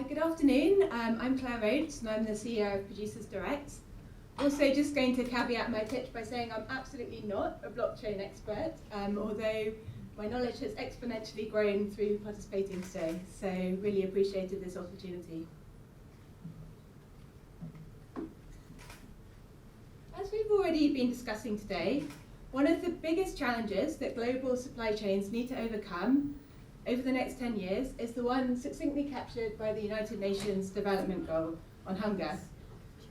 Good afternoon, I'm Claire Rhodes and I'm the CEO of Producers Direct. Also just going to caveat my pitch by saying I'm absolutely not a blockchain expert, although my knowledge has exponentially grown through participating today, so really appreciated this opportunity. As we've already been discussing today, one of the biggest challenges that global supply chains need to overcome over the next 10 years is the one succinctly captured by the United Nations Development Goal on hunger,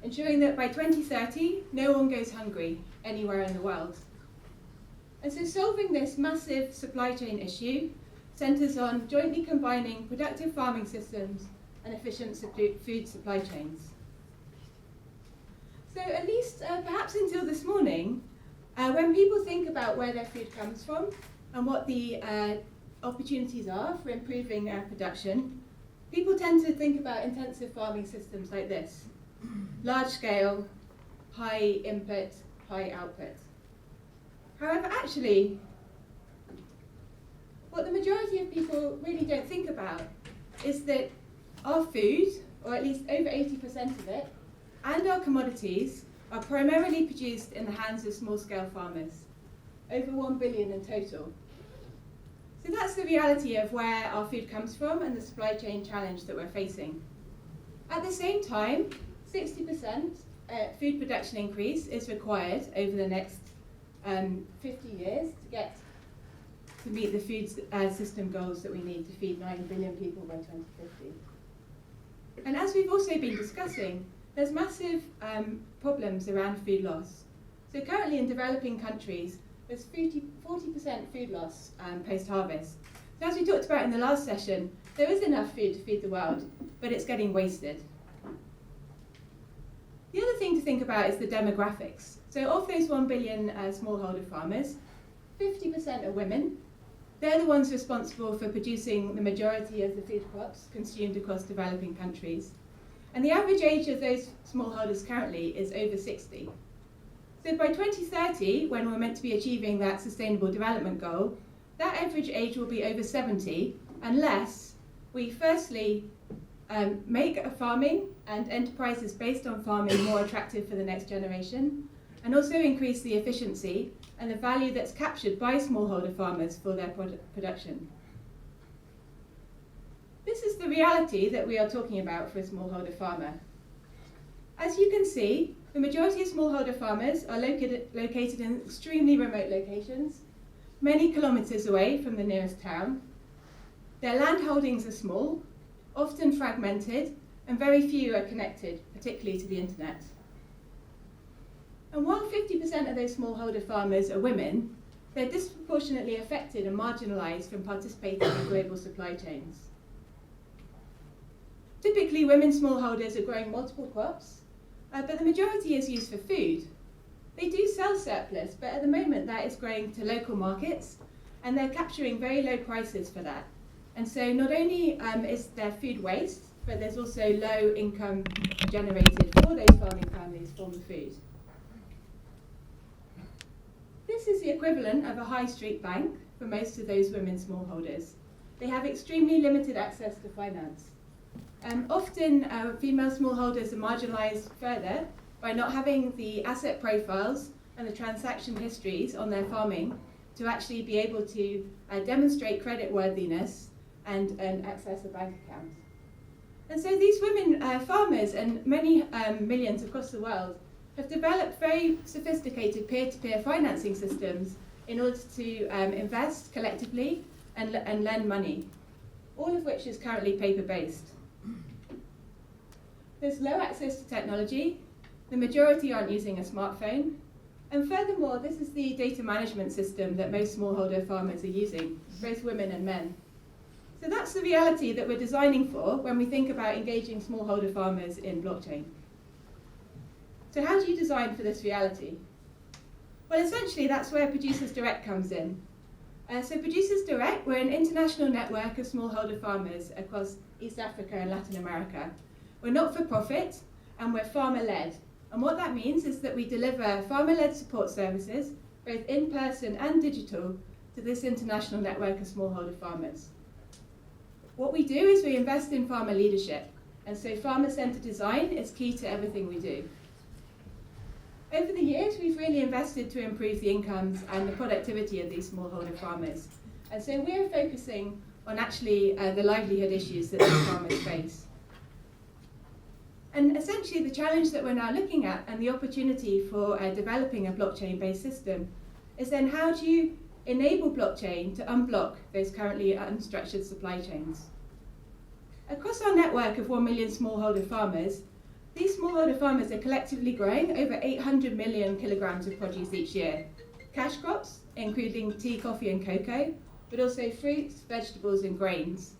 ensuring that by 2030, no one goes hungry anywhere in the world. And so solving this massive supply chain issue centres on jointly combining productive farming systems and efficient food supply chains. So at least perhaps until this morning, when people think about where their food comes from and what the opportunities are for improving production, people tend to think about intensive farming systems like this. Large scale, high input, high output. However, actually, what the majority of people really don't think about is that our food, or at least over 80% of it, and our commodities are primarily produced in the hands of small-scale farmers, over 1 billion in total. So that's the reality of where our food comes from and the supply chain challenge that we're facing. At the same time, 60% food production increase is required over the next 50 years to meet the food system goals that we need to feed 9 billion people by 2050. And as we've also been discussing, there's massive problems around food loss. So currently in developing countries, there's 40% food loss post-harvest. So as we talked about in the last session, there is enough food to feed the world, but it's getting wasted. The other thing to think about is the demographics. So of those 1 billion smallholder farmers, 50% are women. They're the ones responsible for producing the majority of the food crops consumed across developing countries. And the average age of those smallholders currently is over 60. So by 2030, when we're meant to be achieving that sustainable development goal, that average age will be over 70, unless we firstly make farming and enterprises based on farming more attractive for the next generation, and also increase the efficiency and the value that's captured by smallholder farmers for their production. This is the reality that we are talking about for a smallholder farmer. As you can see, the majority of smallholder farmers are located in extremely remote locations, many kilometres away from the nearest town. Their land holdings are small, often fragmented, and very few are connected, particularly to the internet. And while 50% of those smallholder farmers are women, they're disproportionately affected and marginalised from participating in global supply chains. Typically, women smallholders are growing multiple crops, but the majority is used for food. They do sell surplus, but at the moment that is going to local markets, and they're capturing very low prices for that. And so not only is there food waste, but there's also low income generated for those farming families from the food. This is the equivalent of a high street bank for most of those women smallholders. They have extremely limited access to finance. Often female smallholders are marginalised further by not having the asset profiles and the transaction histories on their farming to actually be able to demonstrate creditworthiness and access a bank account. And so these women farmers and many millions across the world have developed very sophisticated peer-to-peer financing systems in order to invest collectively and lend money, all of which is currently paper-based. There's low access to technology, the majority aren't using a smartphone, and furthermore, this is the data management system that most smallholder farmers are using, both women and men. So that's the reality that we're designing for when we think about engaging smallholder farmers in blockchain. So how do you design for this reality? Well, essentially that's where Producers Direct comes in. So Producers Direct, we're an international network of smallholder farmers across East Africa and Latin America. We're not for profit and we're farmer-led. And what that means is that we deliver farmer-led support services, both in person and digital, to this international network of smallholder farmers. What we do is we invest in farmer leadership. And so farmer-centered design is key to everything we do. Over the years, we've really invested to improve the incomes and the productivity of these smallholder farmers. And so we're focusing on actually the livelihood issues that these farmers face. And essentially the challenge that we're now looking at and the opportunity for developing a blockchain-based system is then how do you enable blockchain to unblock those currently unstructured supply chains. Across our network of 1 million smallholder farmers, these smallholder farmers are collectively growing over 800 million kilograms of produce each year. Cash crops, including tea, coffee and cocoa, but also fruits, vegetables and grains.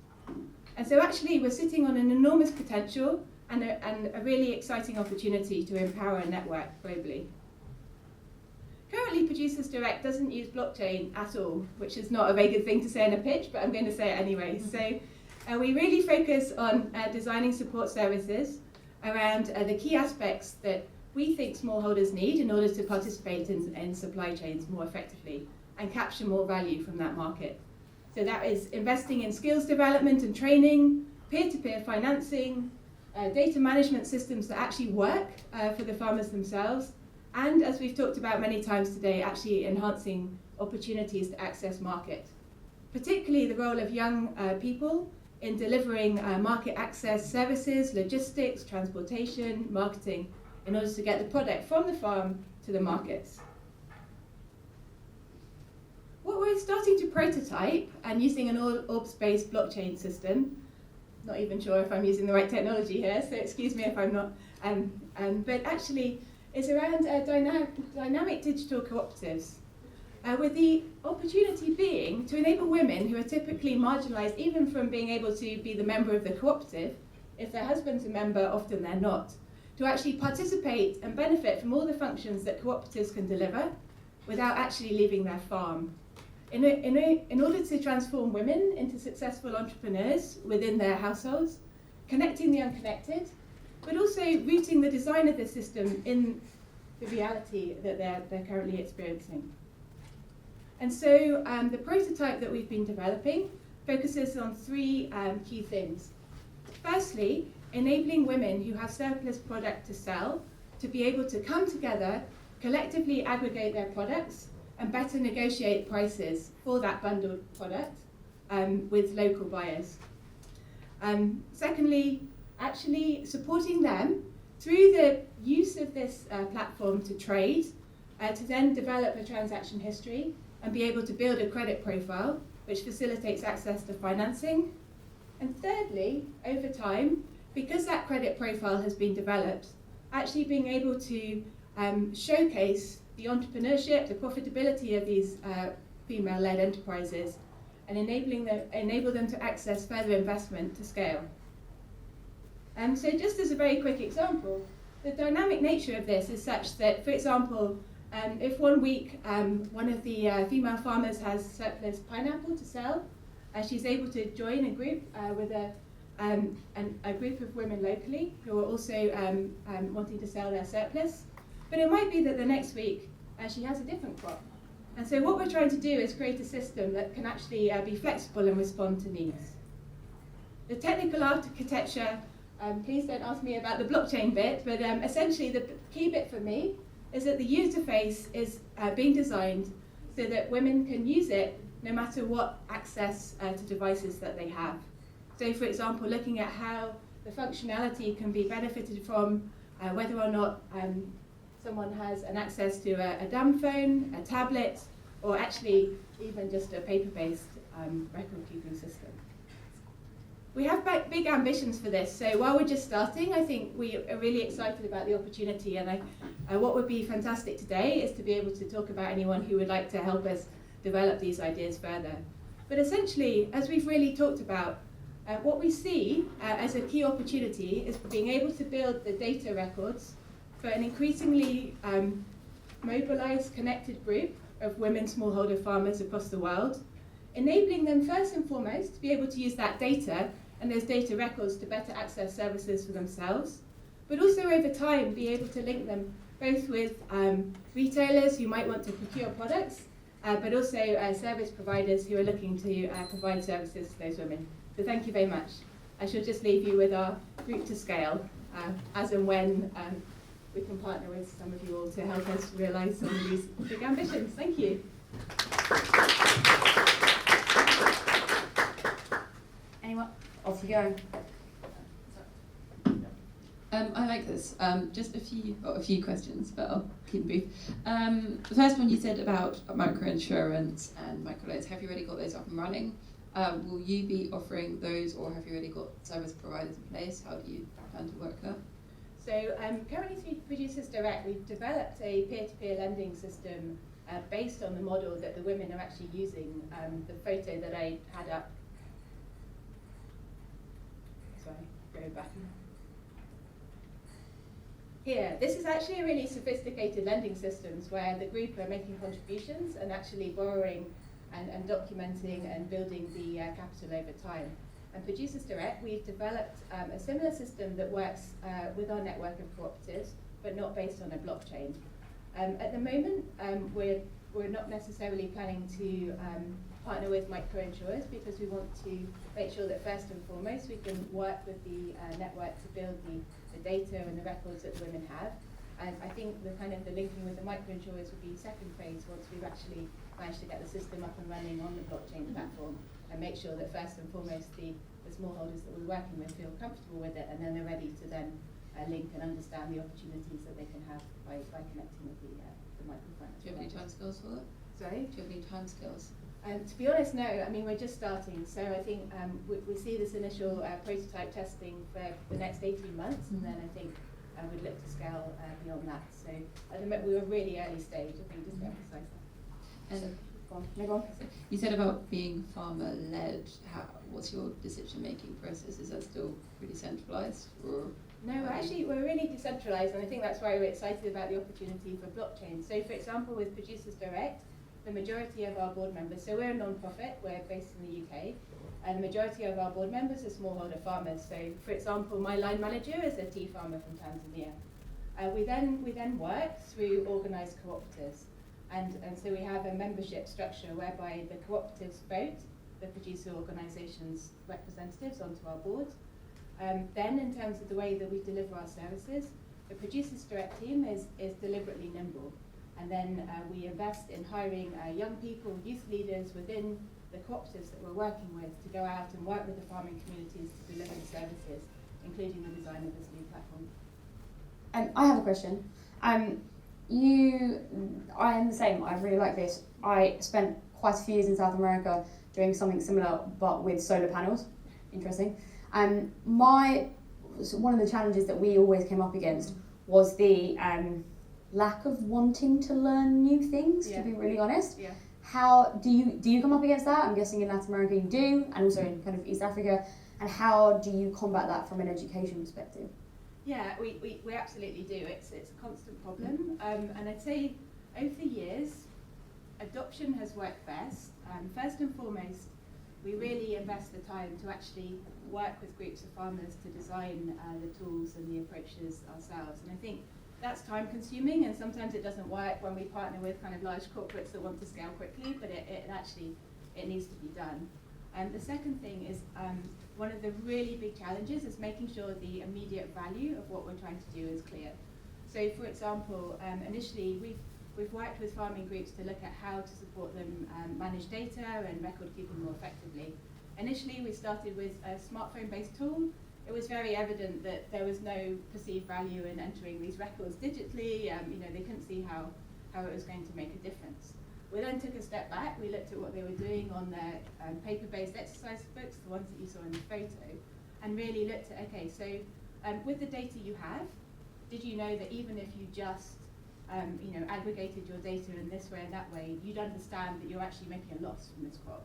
And so actually we're sitting on an enormous potential and a really exciting opportunity to empower a network globally. Currently, Producers Direct doesn't use blockchain at all, which is not a very good thing to say in a pitch, but I'm going to say it anyway. So we really focus on designing support services around the key aspects that we think smallholders need in order to participate in supply chains more effectively and capture more value from that market. So that is investing in skills development and training, peer-to-peer financing, data management systems that actually work for the farmers themselves, and as we've talked about many times today, actually enhancing opportunities to access market. Particularly the role of young people in delivering market access services, logistics, transportation, marketing, in order to get the product from the farm to the markets. What we're starting to prototype and using an orbs-based blockchain system, not even sure if I'm using the right technology here, so excuse me if I'm not, but actually is around dynamic digital cooperatives, with the opportunity being to enable women who are typically marginalised even from being able to be the member of the cooperative. If their husband's a member, often they're not, to actually participate and benefit from all the functions that cooperatives can deliver without actually leaving their farm. In order to transform women into successful entrepreneurs within their households, connecting the unconnected, but also rooting the design of the system in the reality that they're currently experiencing. And so the prototype that we've been developing focuses on three key things. Firstly, enabling women who have surplus product to sell to be able to come together, collectively aggregate their products, and better negotiate prices for that bundled product with local buyers. Secondly, actually supporting them through the use of this platform to trade, to then develop a transaction history and be able to build a credit profile which facilitates access to financing. And thirdly, over time, because that credit profile has been developed, actually being able to showcase the entrepreneurship, the profitability of these female-led enterprises, and enable them to access further investment to scale. So just as a very quick example, the dynamic nature of this is such that, for example, if 1 week one of the female farmers has surplus pineapple to sell, she's able to join a group with a group of women locally who are also wanting to sell their surplus. But it might be that the next week she has a different crop. And so what we're trying to do is create a system that can actually be flexible and respond to needs. The technical architecture, please don't ask me about the blockchain bit, but essentially the key bit for me is that the user face is being designed so that women can use it no matter what access to devices that they have. So for example, looking at how the functionality can be benefited from whether or not someone has an access to a dumb phone, a tablet, or actually even just a paper-based record-keeping system. We have big ambitions for this, so while we're just starting, I think we are really excited about the opportunity, and what would be fantastic today is to be able to talk about anyone who would like to help us develop these ideas further. But essentially, as we've really talked about, what we see as a key opportunity is being able to build the data records for an increasingly mobilized, connected group of women smallholder farmers across the world, enabling them first and foremost to be able to use that data and those data records to better access services for themselves, but also over time be able to link them both with retailers who might want to procure products, but also service providers who are looking to provide services to those women. So thank you very much. I shall just leave you with our group to scale, as and when we can partner with some of you all to help us realise some of these big ambitions. Thank you. Anyone? Off you go. I like this. Just a few questions, but I'll keep it brief. The first one you said about microinsurance and microloans. Have you already got those up and running? Will you be offering those, or have you already got service providers in place? How do you plan to work that? So currently through Producers Direct, we've developed a peer-to-peer lending system based on the model that the women are actually using. The photo that I had up. Sorry, go back. Here, this is actually a really sophisticated lending systems where the group are making contributions and actually borrowing and documenting and building the capital over time. And Producers Direct, we've developed a similar system that works with our network of cooperatives, but not based on a blockchain. At the moment, we're not necessarily planning to partner with microinsurers because we want to make sure that first and foremost we can work with the network to build the data and the records that the women have. And I think the linking with the microinsurers would be second phase once we've actually managed to get the system up and running on the blockchain platform and make sure that first and foremost the smallholders that we're working with feel comfortable with it, and then they're ready to then link and understand the opportunities that they can have by connecting with the microfinance. Do you have any timescales for that? Sorry? Do you have any timescales? To be honest, no. I mean, we're just starting. So I think we see this initial prototype testing for the next 18 months, and then I think we'd look to scale beyond that. So at the moment, we were really early stage, I think, just to emphasise that. And go on. you said about being farmer-led. What's your decision-making process? Is that still pretty centralised, or? No, we're really decentralised, and I think that's why we're excited about the opportunity for blockchain. So, for example, with Producers Direct, the majority of our board members, so we're a non-profit, we're based in the UK, and the majority of our board members are smallholder farmers. So, for example, my line manager is a tea farmer from Tanzania. We then work through organised cooperatives, and so we have a membership structure whereby the cooperatives vote the producer organisations' representatives onto our board. Then, in terms of the way that we deliver our services, the Producers Direct team is deliberately nimble. And then we invest in hiring young people, youth leaders within the cooperatives that we're working with to go out and work with the farming communities to deliver the services, including the design of this new platform. I have a question. I am the same. I really like this. I spent quite a few years in South America doing something similar, but with solar panels. Interesting. One of the challenges that we always came up against was the lack of wanting to learn new things, to be really honest. Yeah. How do you come up against that? I'm guessing in Latin America you do, and also in kind of East Africa. And how do you combat that from an education perspective? Yeah, we absolutely do. It's a constant problem. And I'd say over the years, adoption has worked best. First and foremost, we really invest the time to actually work with groups of farmers to design the tools and the approaches ourselves. And I think that's time consuming, and sometimes it doesn't work when we partner with kind of large corporates that want to scale quickly, but it needs to be done. And the second thing is one of the really big challenges is making sure the immediate value of what we're trying to do is clear. So for example, initially we've worked with farming groups to look at how to support them manage data and record keeping more effectively. Initially we started with a smartphone-based tool. It was very evident that there was no perceived value in entering these records digitally. They couldn't see how it was going to make a difference. We then took a step back. We looked at what they were doing on their paper-based exercise books, the ones that you saw in the photo, and really looked at, okay, so with the data you have, did you know that even if you just aggregated your data in this way and that way, you'd understand that you're actually making a loss from this crop?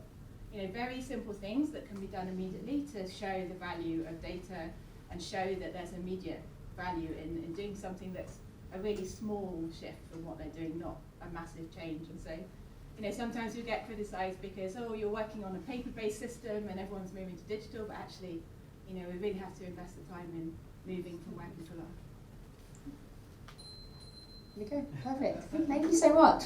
Very simple things that can be done immediately to show the value of data and show that there's immediate value in doing something that's a really small shift from what they're doing, not a massive change. And so, sometimes you get criticised because, you're working on a paper-based system and everyone's moving to digital, but actually, we really have to invest the time in moving from where people are. Okay, perfect. Thank you so much.